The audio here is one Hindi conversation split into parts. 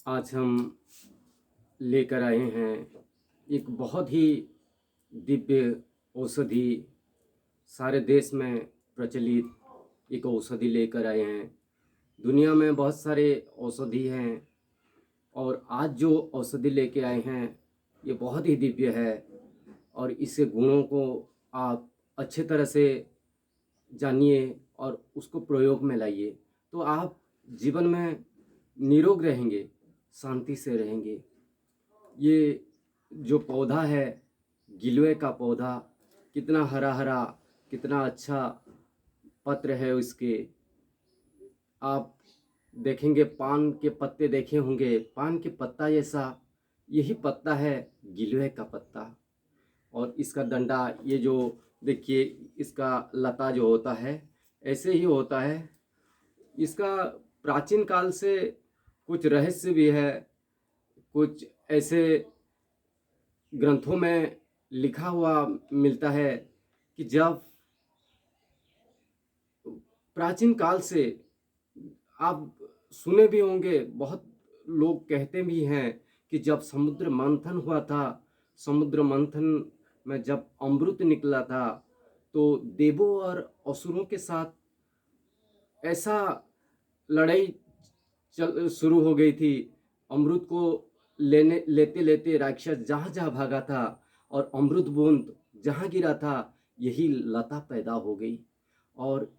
आज हम लेकर आए हैं एक बहुत ही दिव्य औषधि, सारे देश में प्रचलित एक औषधि लेकर आए हैं। दुनिया में बहुत सारे औषधि हैं और आज जो औषधि लेके आए हैं ये बहुत ही दिव्य है और इसके गुणों को आप अच्छे तरह से जानिए और उसको प्रयोग में लाइए, तो आप जीवन में निरोग रहेंगे, शांति से रहेंगे। ये जो पौधा है, गिलोय का पौधा, कितना हरा हरा, कितना अच्छा पत्र है उसके। आप देखेंगे, पान के पत्ते देखे होंगे, पान के पत्ता जैसा यही पत्ता है गिलोय का पत्ता। और इसका डंडा, ये जो देखिए इसका लता जो होता है ऐसे ही होता है। इसका प्राचीन काल से कुछ रहस्य भी है, कुछ ऐसे ग्रंथों में लिखा हुआ मिलता है कि जब प्राचीन काल से, आप सुने भी होंगे, बहुत लोग कहते भी हैं कि जब समुद्र मंथन हुआ था, समुद्र मंथन में जब अमृत निकला था, तो देवों और असुरों के साथ ऐसा लड़ाई चल शुरू हो गई थी। अमृत को लेते लेते राक्षस जहाँ जहाँ भागा था और अमृत बूंद जहाँ गिरा था, यही लता पैदा हो गई। और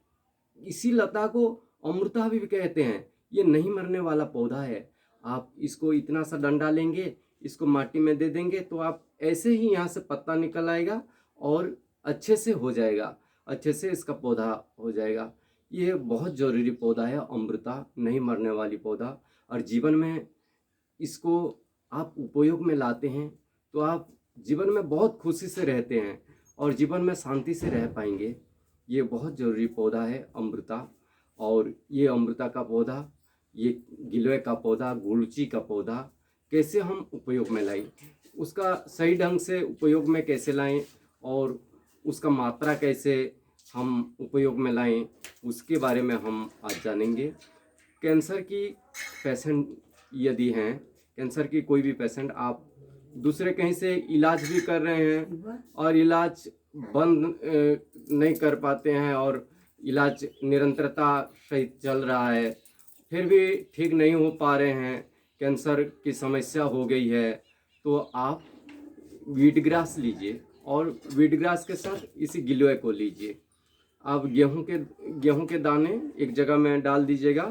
इसी लता को अमृता भी कहते हैं। ये नहीं मरने वाला पौधा है। आप इसको इतना सा डंडा लेंगे, इसको माटी में दे देंगे, तो आप ऐसे ही यहाँ से पत्ता निकल आएगा और अच्छे से हो जाएगा, अच्छे से इसका पौधा हो जाएगा। ये बहुत ज़रूरी पौधा है अमृता, नहीं मरने वाली पौधा। और जीवन में इसको आप उपयोग में लाते हैं तो आप जीवन में बहुत खुशी से रहते हैं और जीवन में शांति से रह पाएंगे। ये बहुत ज़रूरी पौधा है अमृता। और ये अमृता का पौधा, ये गिलोय का पौधा, गुलची का पौधा कैसे हम उपयोग में लाएं, उसका सही ढंग से उपयोग में कैसे लाएं और उसका मात्रा कैसे हम उपयोग में लाएं, उसके बारे में हम आज जानेंगे। कैंसर की पेशेंट यदि हैं, कैंसर की कोई भी पेशेंट, आप दूसरे कहीं से इलाज भी कर रहे हैं और इलाज बंद नहीं कर पाते हैं और इलाज निरंतरता सहित चल रहा है, फिर भी ठीक नहीं हो पा रहे हैं, कैंसर की समस्या हो गई है, तो आप वीट ग्रास लीजिए और वीट ग्रास के साथ इसी गिलोय को लीजिए। आप गेहूं के दाने एक जगह में डाल दीजिएगा।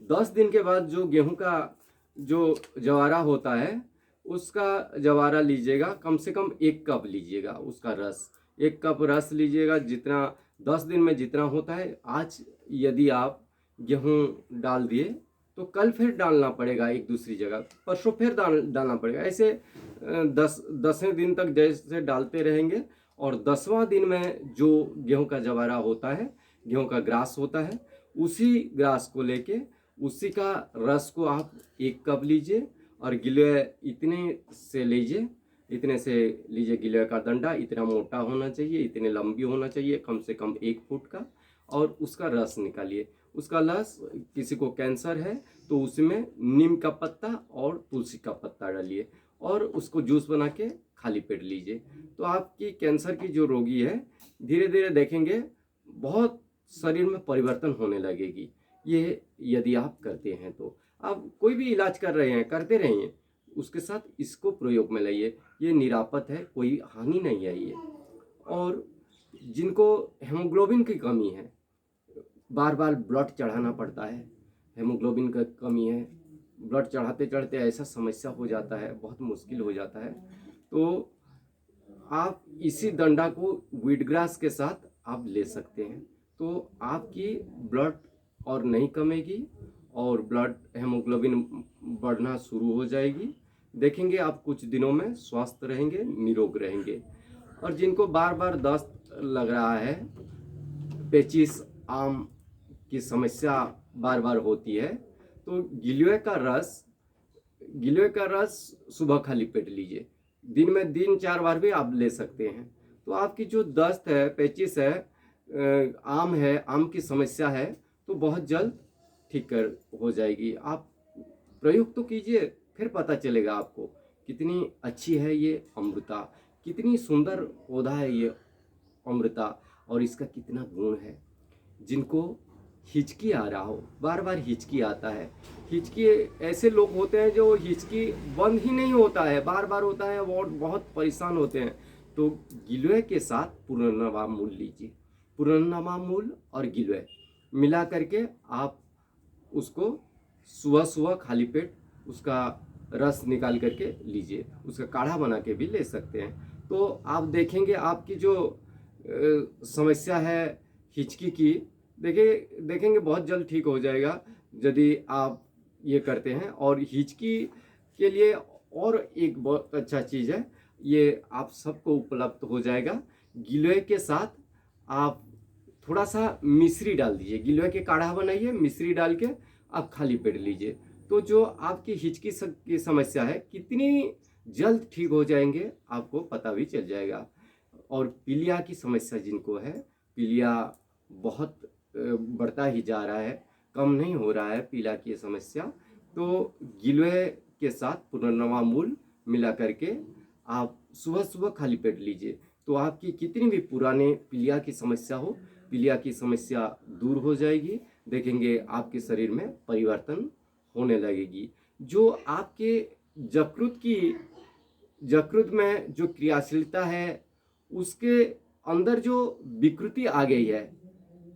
10 दिन के बाद जो गेहूं का जो जवारा होता है, उसका जवारा लीजिएगा, कम से कम 1 कप लीजिएगा उसका रस। 1 कप रस लीजिएगा, जितना 10 दिन में जितना होता है। आज यदि आप गेहूं डाल दिए तो कल फिर डालना पड़ेगा एक दूसरी जगह, परसों फिर डालना पड़ेगा। ऐसे 10वें दिन तक जैसे डालते रहेंगे और 10वां दिन में जो गेहूं का जवारा होता है, गेहूं का ग्रास होता है, उसी ग्रास को लेके उसी का रस को आप 1 कप लीजिए और गिलोय इतने से लीजिए, इतने से लीजिए। गिलोय का डंडा इतना मोटा होना चाहिए, इतने लंबी होना चाहिए, कम से कम 1 फुट का, और उसका रस निकालिए। उसका रस, किसी को कैंसर है तो उसमें नीम का पत्ता और तुलसी का पत्ता डालिए और उसको जूस बना के खाली पेट लीजिए। तो आपकी कैंसर की जो रोगी है, धीरे धीरे देखेंगे बहुत शरीर में परिवर्तन होने लगेगी। ये यदि आप करते हैं तो आप कोई भी इलाज कर रहे हैं, करते रहिए, उसके साथ इसको प्रयोग में लाइए। ये निरापद है, कोई हानि नहीं है ये। और जिनको हेमोग्लोबिन की कमी है, बार बार ब्लड चढ़ाना पड़ता है, हेमोग्लोबिन की कमी है, ब्लड चढ़ाते चढ़ते ऐसा समस्या हो जाता है, बहुत मुश्किल हो जाता है, तो आप इसी डंडा को वीट ग्रास के साथ आप ले सकते हैं। तो आपकी ब्लड और नहीं कमेगी और ब्लड हेमोग्लोबिन बढ़ना शुरू हो जाएगी। देखेंगे आप कुछ दिनों में स्वस्थ रहेंगे, निरोग रहेंगे। और जिनको बार बार दस्त लग रहा है, पेचिस, आम की समस्या बार बार होती है, तो गिलोय का रस सुबह खाली पेट लीजिए। दिन में 3-4 बार भी आप ले सकते हैं। तो आपकी जो दस्त है, पेचिस है, आम है, आम की समस्या है, तो बहुत जल्द ठीक कर हो जाएगी। आप प्रयोग तो कीजिए, फिर पता चलेगा आपको कितनी अच्छी है ये अमृता, कितनी सुंदर पौधा है ये अमृता, और इसका कितना गुण है। जिनको हिचकी आ रहा हो, बार बार हिचकी आता है, हिचकी, ऐसे लोग होते हैं जो हिचकी बंद ही नहीं होता है, बार बार होता है और बहुत परेशान होते हैं, तो गिलोय के साथ पुनर्नवा मूल लीजिए। पुनर्नवा मूल और गिलोय मिला करके आप उसको सुबह सुबह खाली पेट उसका रस निकाल करके लीजिए, उसका काढ़ा बना के भी ले सकते हैं। तो आप देखेंगे आपकी जो समस्या है हिचकी की, देखेंगे बहुत जल्द ठीक हो जाएगा यदि आप ये करते हैं। और हिचकी के लिए और एक बहुत अच्छा चीज़ है, ये आप सबको उपलब्ध हो जाएगा। गिलोय के साथ आप थोड़ा सा मिश्री डाल दीजिए, गिलोय के काढ़ा बनाइए, मिश्री डाल के आप खाली पेट लीजिए, तो जो आपकी हिचकी की समस्या है कितनी जल्द ठीक हो जाएंगे आपको पता भी चल जाएगा। और पीलिया की समस्या जिनको है, पीलिया बहुत बढ़ता ही जा रहा है, कम नहीं हो रहा है पीलिया की समस्या, तो गिलोय के साथ पुनर्नवा मूल मिला करके आप सुबह सुबह खाली पेट लीजिए, तो आपकी कितनी भी पुराने पीलिया की समस्या हो, पीलिया की समस्या दूर हो जाएगी। देखेंगे आपके शरीर में परिवर्तन होने लगेगी। जो आपके यकृत में जो क्रियाशीलता है, उसके अंदर जो विकृति आ गई है,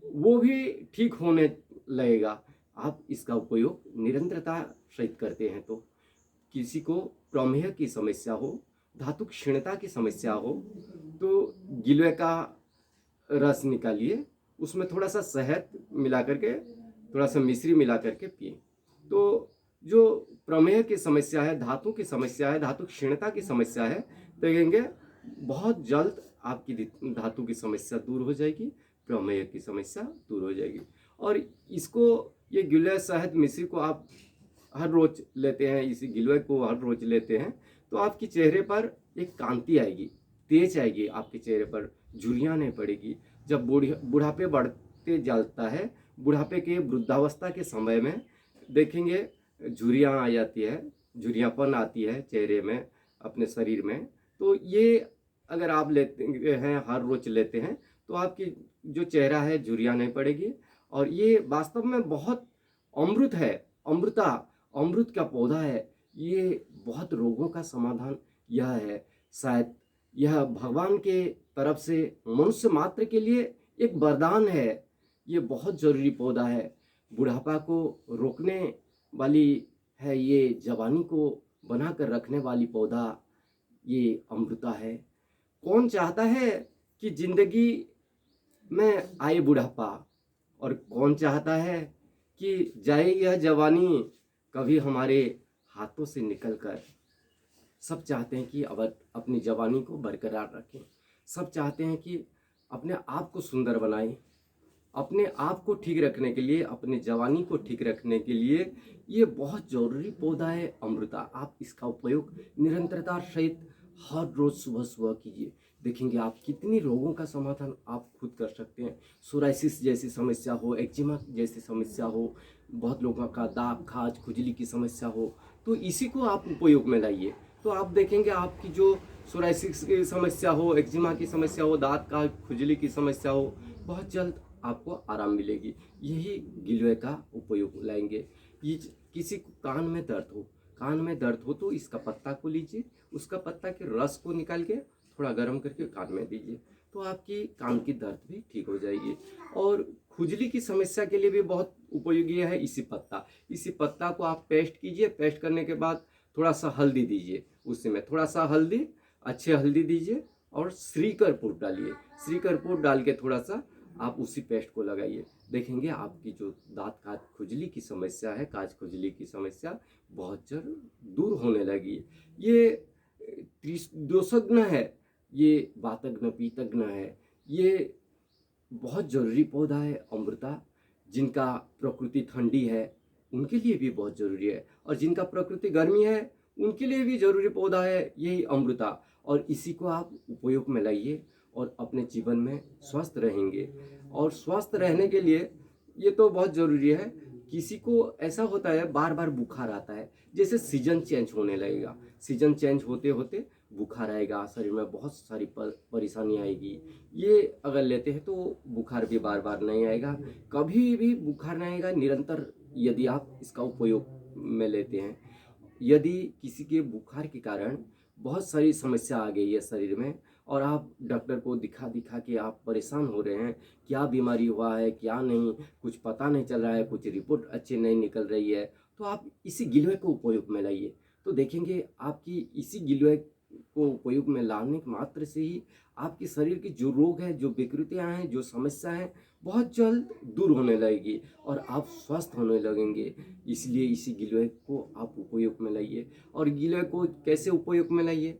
वो भी ठीक होने लगेगा। आप इसका उपयोग निरंतरता सहित करते हैं, तो किसी को प्रमेह की समस्या हो, धातु क्षीणता की समस्या हो, तो गिलोय का रस निकालिए, उसमें थोड़ा सा शहद मिला करके, थोड़ा सा मिश्री मिला करके पिए, तो जो प्रमेह की समस्या है, धातु की समस्या है, धातु क्षीणता की समस्या है, देखेंगे बहुत जल्द आपकी धातु की समस्या दूर हो जाएगी, प्रमेह की समस्या दूर हो जाएगी। और इसको, ये गिलोय शहद मिश्री को आप हर रोज लेते हैं, इसी गिलोय को हर रोज लेते हैं, तो आपके चेहरे पर एक कांति आएगी, तेज आएगी, आपके चेहरे पर झुर्रियाँ नहीं पड़ेगी। जब बुढ़ापे बढ़ते जाता है, बुढ़ापे के वृद्धावस्था के समय में देखेंगे झुर्रियाँ आ जाती है, झुर्रियाँपन आती है चेहरे में, अपने शरीर में, तो ये अगर आप लेते हैं, हर रोज लेते हैं, तो आपकी जो चेहरा है झुर्रियाँ नहीं पड़ेगी। और ये वास्तव में बहुत अमृत है, अमृत का पौधा है ये, बहुत रोगों का समाधान यह है। शायद यह भगवान के तरफ से मनुष्य मात्र के लिए एक वरदान है, ये बहुत जरूरी पौधा है, बुढ़ापा को रोकने वाली है ये, जवानी को बना कर रखने वाली पौधा ये अमृता है। कौन चाहता है कि जिंदगी में आए बुढ़ापा, और कौन चाहता है कि जाए यह जवानी कभी हमारे हाथों से निकल कर। सब चाहते हैं कि अब अपनी जवानी को बरकरार रखें, सब चाहते हैं कि अपने आप को सुंदर बनाएं। अपने आप को ठीक रखने के लिए, अपने जवानी को ठीक रखने के लिए ये बहुत जरूरी पौधा है अमृता। आप इसका उपयोग निरंतरता सहित हर रोज सुबह सुबह कीजिए, देखेंगे आप कितनी रोगों का समाधान आप खुद कर सकते हैं। सोराइसिस जैसी समस्या हो, एक्जिमा जैसी समस्या हो, बहुत लोगों का दाग खाज खुजली की समस्या हो, तो इसी को आप उपयोग में लाइए, तो आप देखेंगे आपकी जो सोराइसिस की समस्या हो, एक्जिमा की समस्या हो, दांत का खुजली की समस्या हो, बहुत जल्द आपको आराम मिलेगी। यही गिलोय का उपयोग लाएंगे। ये किसी को कान में दर्द हो तो इसका पत्ता को लीजिए, उसका पत्ता के रस को निकाल के थोड़ा गर्म करके कान में दीजिए, तो आपकी कान की दर्द भी ठीक हो जाएगी। और खुजली की समस्या के लिए भी बहुत उपयोगी है इसी पत्ता को आप पेस्ट कीजिए, पेस्ट करने के बाद थोड़ा सा हल्दी दीजिए, उसी में थोड़ा सा हल्दी, अच्छे हल्दी दीजिए और श्रीकरपुर डालिए, श्रीकरपुर डाल के थोड़ा सा आप उसी पेस्ट को लगाइए, देखेंगे आपकी जो दांत काज खुजली की समस्या है, काज खुजली की समस्या बहुत जल्द दूर होने लगी। ये त्रिदोषज्ञ है, ये वातज्ञ पीतज्ञ है, ये बहुत जरूरी पौधा है अमृता। जिनका प्रकृति ठंडी है उनके लिए भी बहुत जरूरी है, और जिनका प्रकृति गर्मी है उनके लिए भी जरूरी पौधा है यही अमृता। और इसी को आप उपयोग में लाइए और अपने जीवन में स्वस्थ रहेंगे। और स्वस्थ रहने के लिए ये तो बहुत ज़रूरी है, किसी को ऐसा होता है बार बार बुखार आता है, जैसे सीजन चेंज होने लगेगा, सीजन चेंज होते होते बुखार आएगा, शरीर में बहुत सारी परेशानी आएगी। ये अगर लेते हैं तो बुखार भी बार बार नहीं आएगा, कभी भी बुखार नहीं आएगा निरंतर, यदि आप इसका उपयोग में लेते हैं। यदि किसी के बुखार के कारण बहुत सारी समस्या आ गई है शरीर में, और आप डॉक्टर को दिखा दिखा के आप परेशान हो रहे हैं, क्या बीमारी हुआ है क्या नहीं, कुछ पता नहीं चल रहा है, कुछ रिपोर्ट अच्छी नहीं निकल रही है, तो आप इसी गिलोय को उपयोग में लाइए। तो देखेंगे आपकी इसी गिलोय को उपयोग में लाने के मात्र से ही आपके शरीर के जो रोग हैं, जो विकृतियां हैं, जो समस्या हैं, बहुत जल्द दूर होने लगेगी और आप स्वस्थ होने लगेंगे। इसलिए इसी गिलोय को आप उपयोग में लाइए। और गिलोय को कैसे उपयोग में लाइए,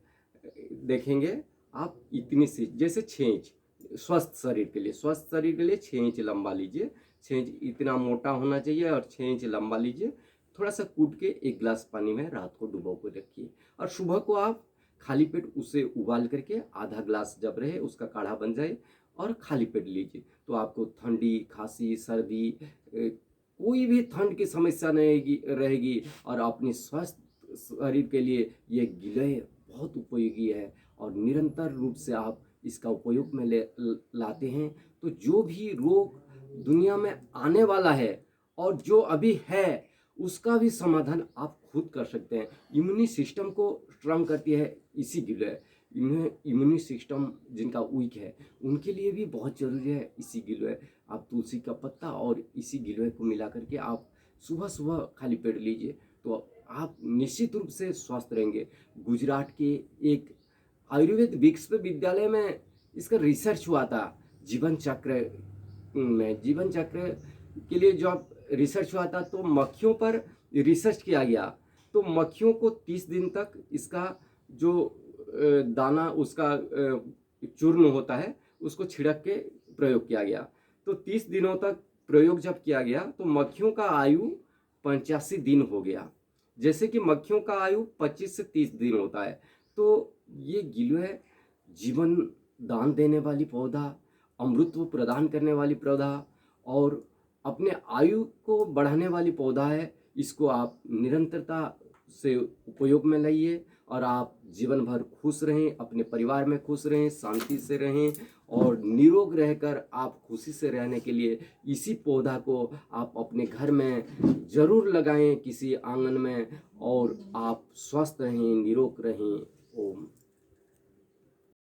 देखेंगे आप इतनी सी, जैसे 6 इंच स्वस्थ शरीर के लिए, स्वस्थ शरीर के लिए 6 इंच लंबा लीजिए, 6 इंच इतना मोटा होना चाहिए और 6 इंच लंबा लीजिए। थोड़ा सा कूट के 1 गिलास पानी में रात को डुबो के रखिए, और सुबह को आप खाली पेट उसे उबाल करके आधा ग्लास जब रहे उसका काढ़ा बन जाए और खाली पेट लीजिए, तो आपको ठंडी, खांसी, सर्दी, कोई भी ठंड की समस्या नहीं रहेगी। और अपनी स्वस्थ शरीर के लिए ये गिलोय बहुत उपयोगी है, और निरंतर रूप से आप इसका उपयोग में लाते हैं तो जो भी रोग दुनिया में आने वाला है और जो अभी है उसका भी समाधान आप खुद कर सकते हैं। इम्यूनी सिस्टम को स्ट्रांग करती है इसी गिलोय। इम्यूनी सिस्टम जिनका वीक है उनके लिए भी बहुत ज़रूरी है इसी गिलोय। आप तुलसी का पत्ता और इसी गिलोय को मिला करके आप सुबह सुबह खाली पेट लीजिए, तो आप निश्चित रूप से स्वस्थ रहेंगे। गुजरात के एक आयुर्वेद विश्वविद्यालय में इसका रिसर्च हुआ था, जीवन चक्र में, जीवन चक्र के लिए जब रिसर्च हुआ था तो मक्खियों पर रिसर्च किया गया। तो मक्खियों को 30 दिन तक इसका जो दाना उसका चूर्ण होता है उसको छिड़क के प्रयोग किया गया। तो 30 दिनों तक प्रयोग जब किया गया तो मक्खियों का आयु 85 दिन हो गया, जैसे कि मक्खियों का आयु 25 से 30 दिन होता है। तो ये गिलोय जीवन दान देने वाली पौधा, अमृतत्व प्रदान करने वाली पौधा और अपने आयु को बढ़ाने वाली पौधा है। इसको आप निरंतरता से उपयोग में लाइए और आप जीवन भर खुश रहें, अपने परिवार में खुश रहें, शांति से रहें, और निरोग रहकर आप खुशी से रहने के लिए इसी पौधा को आप अपने घर में ज़रूर लगाएं, किसी आंगन में, और आप स्वस्थ रहें, निरोग रहें। ओम।